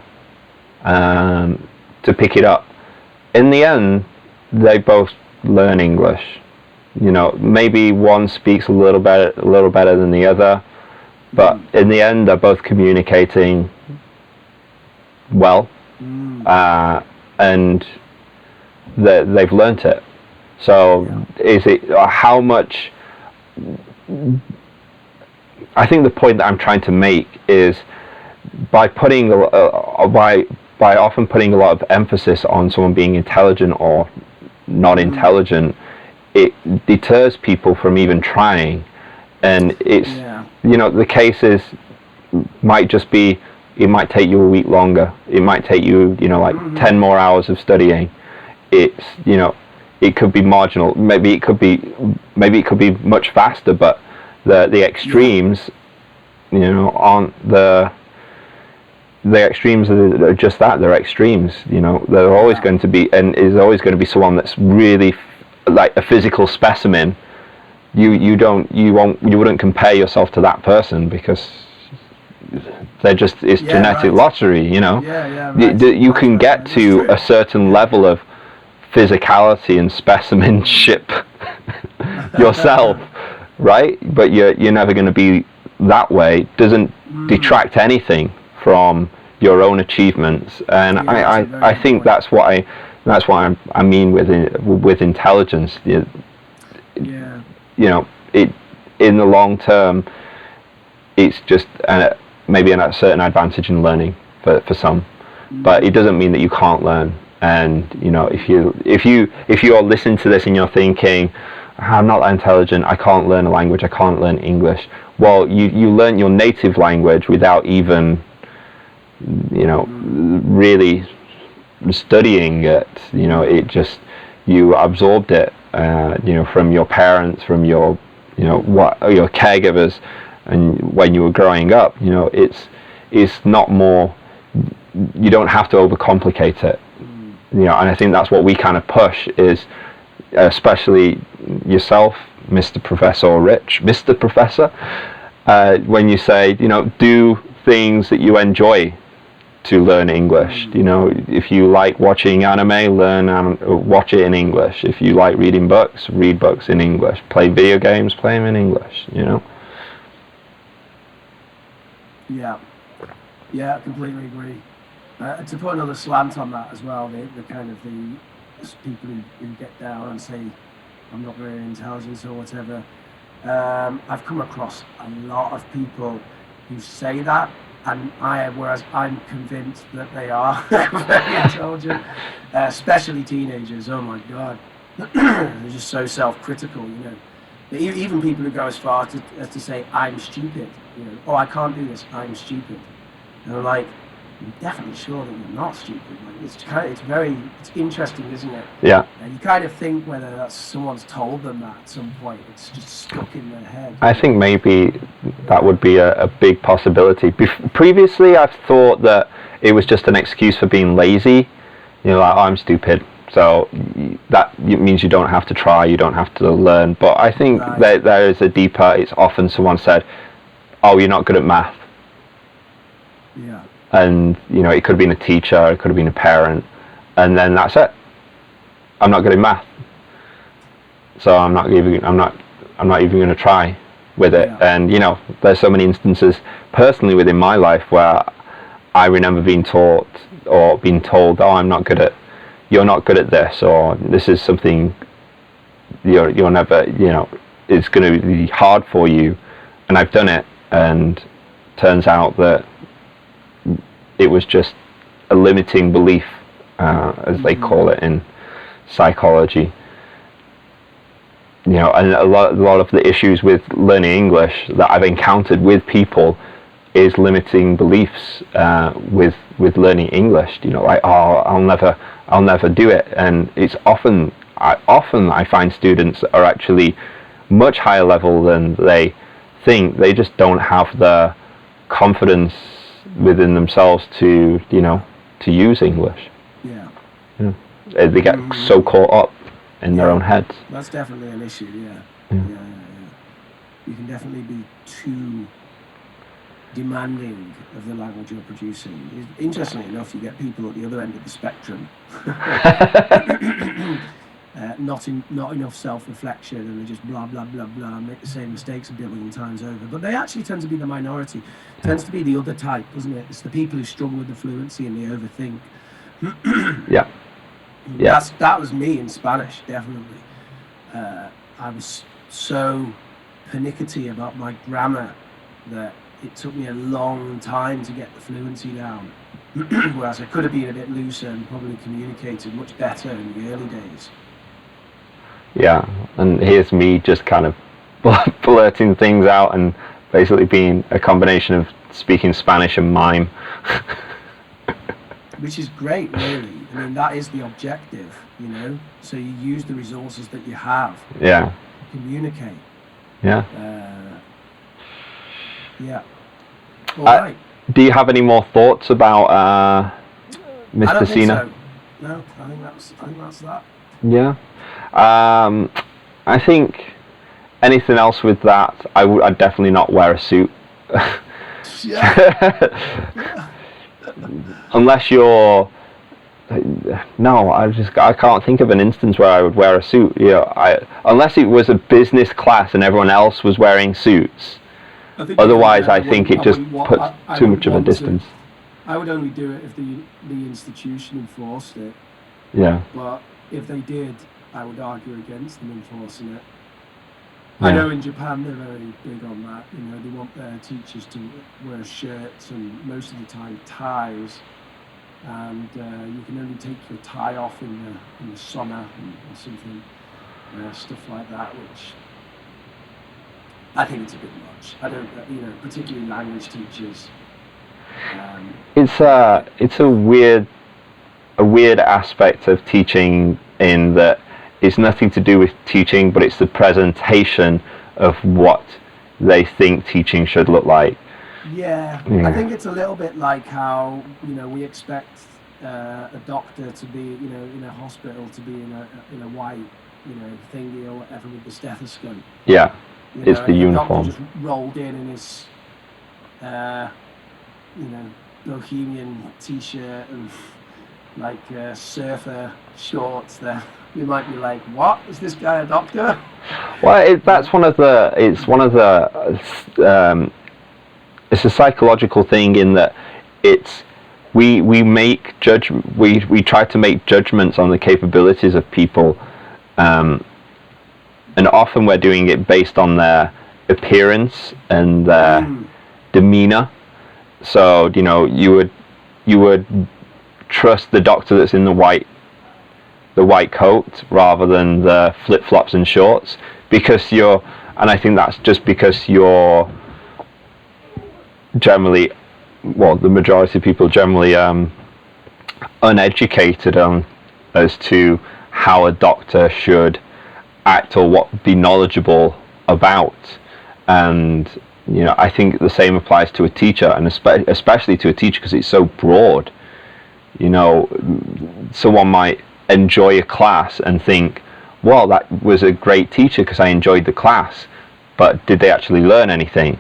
A: to pick it up. In the end, they both learn English. You know, maybe one speaks a little better than the other, but in the end, they're both communicating well, and they've learnt it. So, is it how much? I think the point that I'm trying to make is by putting by often putting a lot of emphasis on someone being intelligent or not intelligent, it deters people from even trying. And it's, you know, the cases might just be, it might take you a week longer. It might take you, you know, like 10 more hours of studying. It's, you know, it could be marginal. Maybe it could be much faster, but the extremes, you know, aren't the extremes are just that. They're extremes. You know, they're always going to be, and is always going to be someone that's really like a physical specimen. You wouldn't compare yourself to that person because they're just, it's genetic lottery. You know, you can get to a certain level of physicality and specimenship yourself, right? But you're never going to be that way. Doesn't detract anything from your own achievements, and I think that's what I mean with intelligence. You know, it in the long term, it's just maybe a certain advantage in learning for some, but it doesn't mean that you can't learn. And you know, if you're listening to this and you're thinking, I'm not that intelligent, I can't learn a language, I can't learn English. Well, you learn your native language without even, you know, really studying it. You know, it just, you absorbed it, you know, from your parents, from your, you know, your caregivers, and when you were growing up. You know, it's not more. You don't have to overcomplicate it. You know, and I think that's what we kind of push is, especially yourself, Mr. Professor, or Rich, Mr. Professor, when you say, you know, do things that you enjoy to learn English. You know, if you like watching anime, watch it in English. If you like reading books, read books in English. Play video games, play them in English. You know.
C: Yeah, completely agree. To put another slant on that as well, the kind of the people who get down and say I'm not very intelligent or whatever. I've come across a lot of people who say that, and whereas I'm convinced that they are very intelligent, especially teenagers. Oh my God, they're just so self-critical, you know. Even people who go as far as to say I'm stupid, you know. Oh, I can't do this, I'm stupid. And I'm like, I'm definitely sure that you're not stupid. Like, it's interesting, isn't it?
A: Yeah.
C: And you kind of think whether that's someone's told them that at some point. It's just stuck in their head.
A: I think maybe that would be a big possibility. Previously, I've thought that it was just an excuse for being lazy. You know, like, oh, I'm stupid. So that means you don't have to try, you don't have to learn. But I think that there is a deeper, it's often someone said, oh, you're not good at math.
C: Yeah.
A: And, you know, it could have been a teacher, it could have been a parent, and then that's it. I'm not good at math, so I'm not even going to try with it. Yeah. And you know, there's so many instances personally within my life where I remember being taught or being told, "Oh, you're not good at this, or this is something you're never, you know, it's going to be hard for you," and I've done it, and turns out that it was just a limiting belief, as they call it in psychology. and a lot of the issues with learning English that I've encountered with people is limiting beliefs with learning English. Like, oh, I'll never do it, and it's often I find students are actually much higher level than they think. They just don't have the confidence within themselves to use English.
C: Yeah.
A: They get so caught up in their own heads.
C: That's definitely an issue. Yeah. You can definitely be too demanding of the language you're producing. Interestingly enough, you get people at the other end of the spectrum. Not enough self-reflection, and they just blah blah blah blah, make the same mistakes a billion times over. But they actually tend to be the minority. It tends to be the other type, doesn't it? It's the people who struggle with the fluency and they overthink.
A: Yeah.
C: That was me in Spanish, definitely. I was so pernickety about my grammar that it took me a long time to get the fluency down. Whereas I could have been a bit looser and probably communicated much better in the early days.
A: Yeah, and here's me just kind of blurting things out and basically being a combination of speaking Spanish and mime.
C: Which is great, really. I mean, that is the objective, So you use the resources that you have.
A: Yeah.
C: Communicate.
A: Yeah.
C: Yeah. All right.
A: Do you have any more thoughts about Mr.
C: I don't think
A: Cena?
C: so. No, I think that's that.
A: Yeah. I think anything else with that, I'd definitely not wear a suit.
C: Yeah.
A: Unless you're... No, I can't think of an instance where I would wear a suit. Unless it was a business class and everyone else was wearing suits. Otherwise, I think it just puts too much of a distance.
C: I would only do it if the institution enforced it.
A: Yeah.
C: But if they did, I would argue against them enforcing it.
A: Yeah.
C: I know in Japan they're very big on that. They want their teachers to wear shirts and most of the time ties. And you can only take your tie off in the summer or something, stuff like that, which I think it's a bit much. I don't, particularly language teachers.
A: It's a weird aspect of teaching in that it's nothing to do with teaching, but it's the presentation of what they think teaching should look like.
C: Yeah. I think it's a little bit like how we expect a doctor to be in a hospital to be in a white thingy or whatever with the stethoscope.
A: Yeah. It's the uniform.
C: The doctor just rolled in his bohemian t-shirt and surfer shorts there. You might be like, what? Is this guy a doctor?
A: Well, it's a psychological thing in that we try to make judgments on the capabilities of people, and often we're doing it based on their appearance and their demeanor. So you would trust the doctor that's in the white coat rather than the flip-flops and shorts, and I think that's just because you're generally, the majority of people generally uneducated as to how a doctor should act or what be knowledgeable about. And I think the same applies to a teacher, and especially to a teacher because it's so broad. Someone might enjoy a class and think, well, that was a great teacher because I enjoyed the class, but did they actually learn anything?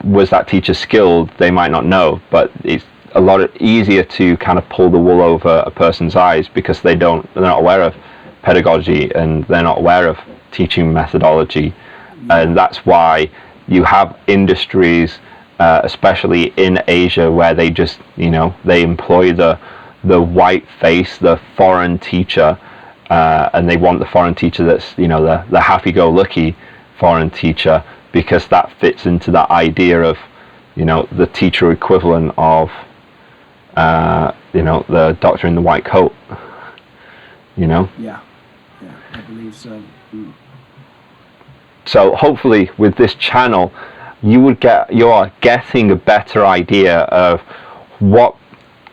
A: Was that teacher skilled? They might not know, but it's a lot easier to kind of pull the wool over a person's eyes because they're not aware of pedagogy and they're not aware of teaching methodology. And that's why you have industries, especially in Asia, where they just, they employ the white face, the foreign teacher, and they want the foreign teacher that's, the happy-go-lucky foreign teacher, because that fits into that idea of, the teacher equivalent of, the doctor in the white coat,
C: Yeah. Yeah, I believe so. Mm.
A: So hopefully with this channel, you are getting a better idea of what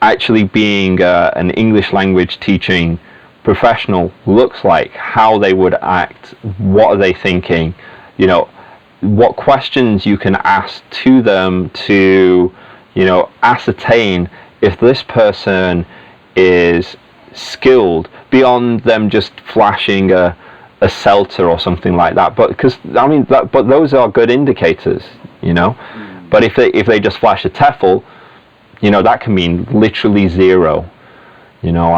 A: actually being an English language teaching professional looks like, how they would act, what are they thinking, you know, what questions you can ask to them to, you know, ascertain if this person is skilled beyond them just flashing a CELTA or something like that. But because I mean, but those are good indicators, you know. But if they just flash a TEFL, you know, that can mean literally zero. You know,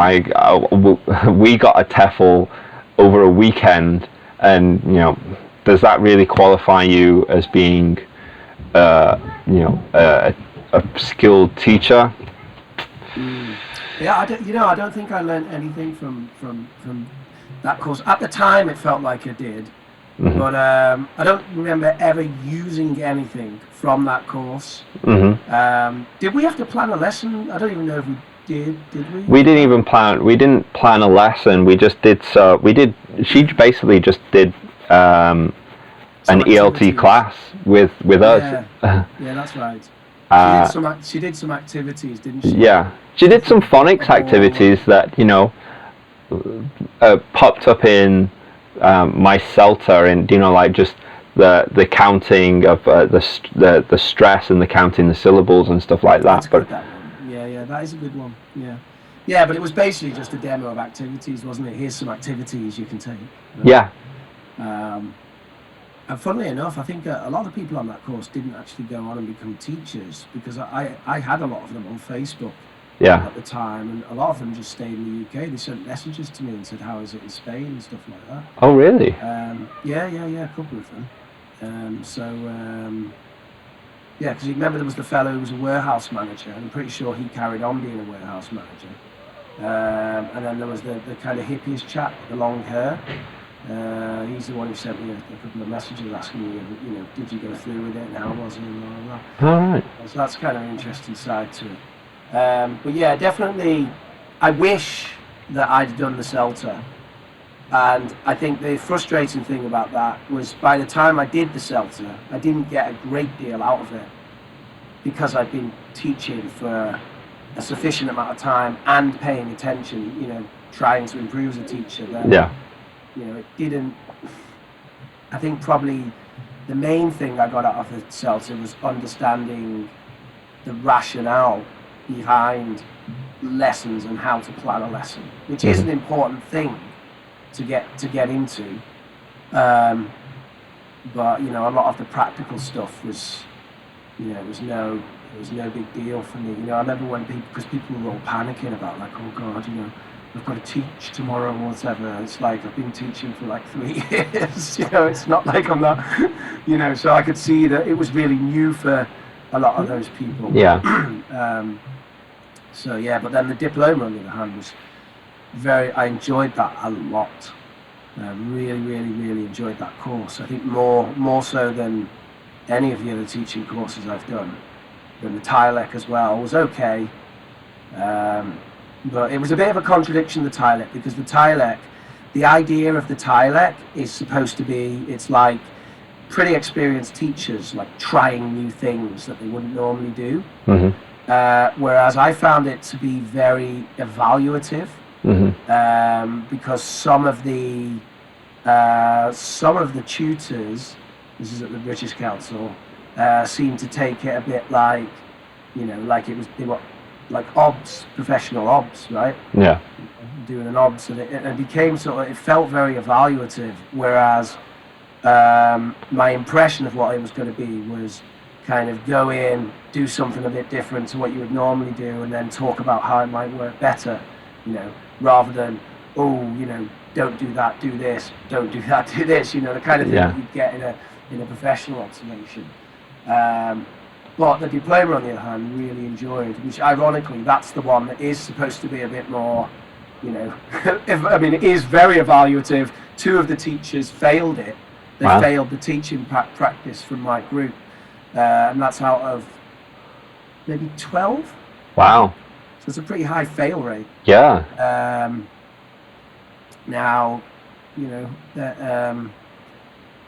A: we got a TEFL over a weekend, and you know, does that really qualify you as being, you know, a skilled teacher?
C: Yeah, I don't think I learned anything from that course. At the time, it felt like I did,
A: Mm-hmm.
C: but I don't remember ever using anything from that course.
A: Mm-hmm.
C: Did we have to plan a lesson? I don't even know if we did. Did we?
A: We didn't even plan. We didn't plan a lesson. We just did. So we did. She basically just did an ELT class with us.
C: Yeah, that's right. She did some activities, didn't she?
A: Yeah, she did some phonics activities that, you know, popped up in my CELTA, and you know, like just the counting of the stress and the counting the syllables and stuff like that.
C: That's good, that one. Yeah, that is a good one. Yeah, but it was basically just a demo of activities, wasn't it? Here's some activities you can take.
A: Yeah.
C: And funnily enough, I think a lot of the people on that course didn't actually go on and become teachers, because I had a lot of them on Facebook at the time, and a lot of them just stayed in the UK. They sent messages to me and said, how is it in Spain and stuff like that.
A: Oh, really?
C: Yeah, a couple of them. Yeah, because you remember there was the fellow who was a warehouse manager, and I'm pretty sure he carried on being a warehouse manager. And then there was the kind of hippiest chap with the long hair. He's the one who sent me a couple of messages asking me, you know, did you go through with it and how was it and blah, blah, blah.
A: All right.
C: So that's kind of an interesting side to it. But yeah, definitely, I wish that I'd done the CELTA. And I think the frustrating thing about that was, by the time I did the CELTA, I didn't get a great deal out of it, because I'd been teaching for a sufficient amount of time and paying attention, you know, trying to improve as a teacher. Then, you know, it didn't. I think probably the main thing I got out of the CELTA was understanding the rationale behind lessons and how to plan a lesson, which is an important thing to get into. But you know, a lot of the practical stuff was, you know, it was no big deal for me. You know, I remember when people were all panicking about, like, oh God, you know, I've got to teach tomorrow or whatever. It's like, I've been teaching for like 3 years. You know, it's not like I'm not, you know. So I could see that it was really new for a lot of those people.
A: Yeah.
C: So yeah, but then the diploma, on the other hand, was I enjoyed that a lot. Really enjoyed that course. I think more so than any of the other teaching courses I've done. Then the TILEC as well was okay. But it was a bit of a contradiction, the TILEC, because the TILEC, the idea of the TILEC is supposed to be, it's like pretty experienced teachers like trying new things that they wouldn't normally do. Whereas I found it to be very evaluative, because some of the tutors, this is at the British Council, seemed to take it a bit like, you know, like they were like OBS, professional OBS, right? Yeah. Doing an OBS, and it became sort of, it felt very evaluative, whereas my impression of what it was going to be was kind of go in, do something a bit different to what you would normally do, and then talk about how it might work better, you know, rather than, oh, you know, don't do that, do this, don't do that, do this, you know, the kind of thing that you'd get in a professional observation. But the diploma, on the other hand, really enjoyed, which ironically, that's the one that is supposed to be a bit more, you know, I mean, it is very evaluative. 2 of the teachers failed it. They failed the teaching practice from my group. And that's out of maybe 12.
A: Wow.
C: So it's a pretty high fail rate.
A: Yeah.
C: Now,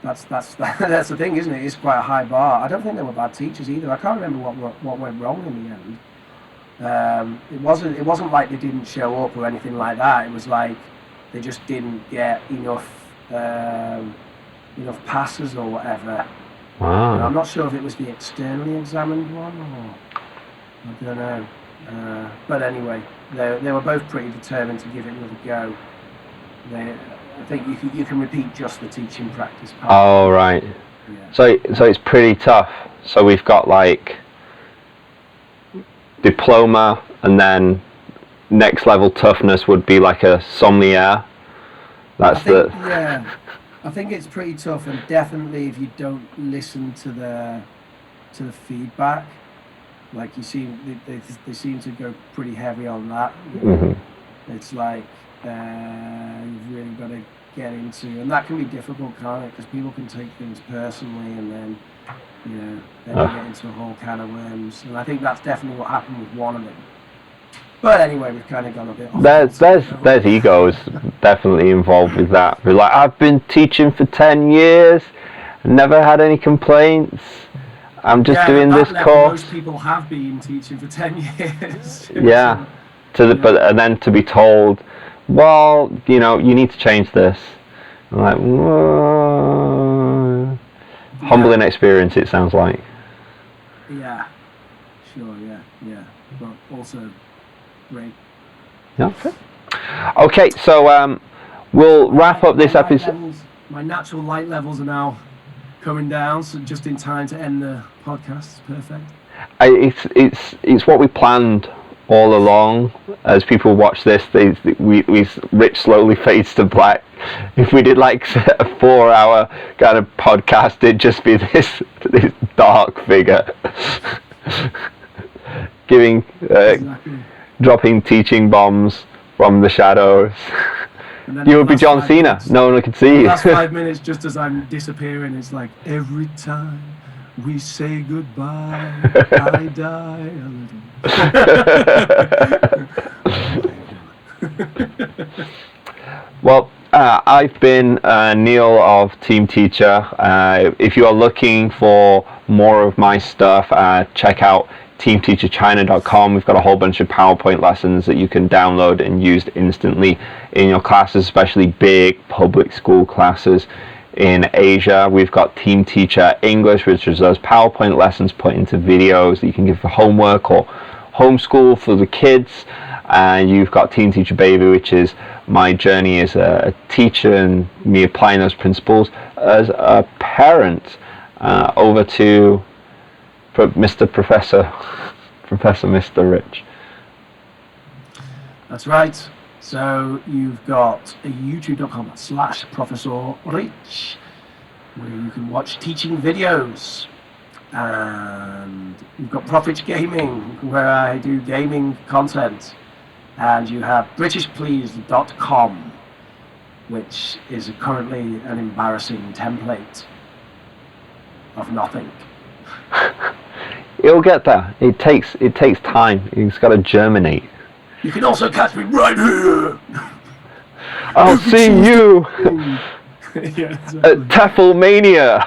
C: that's that's the thing, isn't it? It's quite a high bar. I don't think they were bad teachers either. I can't remember what went wrong in the end. It wasn't like they didn't show up or anything like that. It was like they just didn't get enough passes or whatever.
A: Wow.
C: I'm not sure if it was the externally examined one or I don't know. But anyway, they were both pretty determined to give it another go. I think you can repeat just the teaching practice part.
A: Oh, right.
C: Yeah.
A: So it's pretty tough. So we've got like diploma, and then next level toughness would be like a sommelier.
C: Yeah, I think it's pretty tough, and definitely if you don't listen to the feedback, like they seem to go pretty heavy on that.
A: Mm-hmm.
C: It's like you've really got to get into, and that can be difficult, can't it? Because people can take things personally, and then you get into a whole can of worms. And I think that's definitely what happened with one of them. But anyway, we've kind of gone a bit off.
A: There's egos definitely involved with that. We're like, I've been teaching for 10 years, never had any complaints. I'm just doing this course.
C: Most people have been teaching for 10 years.
A: Yeah. But and then to be told, well, you need to change this. I'm like, whoa. Humbling experience, it sounds like.
C: Yeah. Sure. Yeah. But also great.
A: Yeah. Okay. So we'll wrap up this episode.
C: My natural light levels are now coming down, so just in time to end the podcast. It's perfect.
A: It's what we planned all along. As people watch this, Rich slowly fades to black. If we did like a 4-hour kind of podcast, it'd just be this dark figure giving dropping teaching bombs from the shadows. You would be John Cena. No one could see you.
C: The last 5 minutes, just as I'm disappearing, it's like every time we say goodbye, I die a little.
A: Well, I've been Neil of Team Teacher. If you are looking for more of my stuff, check out teamteacherchina.com. We've got a whole bunch of PowerPoint lessons that you can download and use instantly in your classes, especially big public school classes in Asia. We've got Team Teacher English, which is those PowerPoint lessons put into videos that you can give for homework or homeschool for the kids. And you've got Team Teacher Baby, which is my journey as a teacher and me applying those principles as a parent. Over to Mr. Professor Mr. Rich.
C: That's right. So you've got a youtube.com/ProfessorRich, where you can watch teaching videos. And you've got Profit Gaming, where I do gaming content. And you have BritishPlease.com, which is currently an embarrassing template of nothing.
A: It'll get there. It takes time. It's got to germinate.
C: You can also catch me right here.
A: I'll see you
C: Yeah, exactly.
A: at Tafflemania.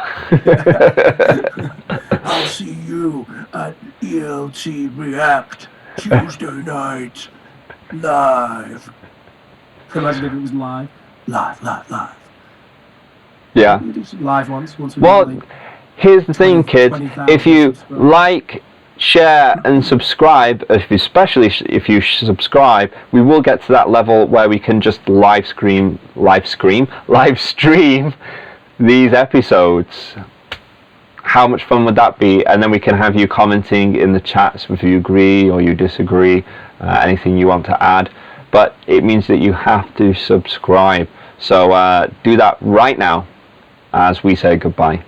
C: I'll see you at ELT React Tuesday night live. Imagine if it was live. Live.
A: Yeah.
C: We do some live once we
A: Well,
C: do, like,
A: here's the thing, kids.
C: 20,000
A: If you
C: subscribers.
A: like, share, and subscribe, especially if you subscribe, we will get to that level where we can just live stream these episodes. How much fun would that be? And then we can have you commenting in the chats if you agree or you disagree, anything you want to add. But it means that you have to subscribe. So do that right now as we say goodbye.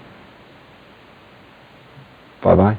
A: Bye-bye.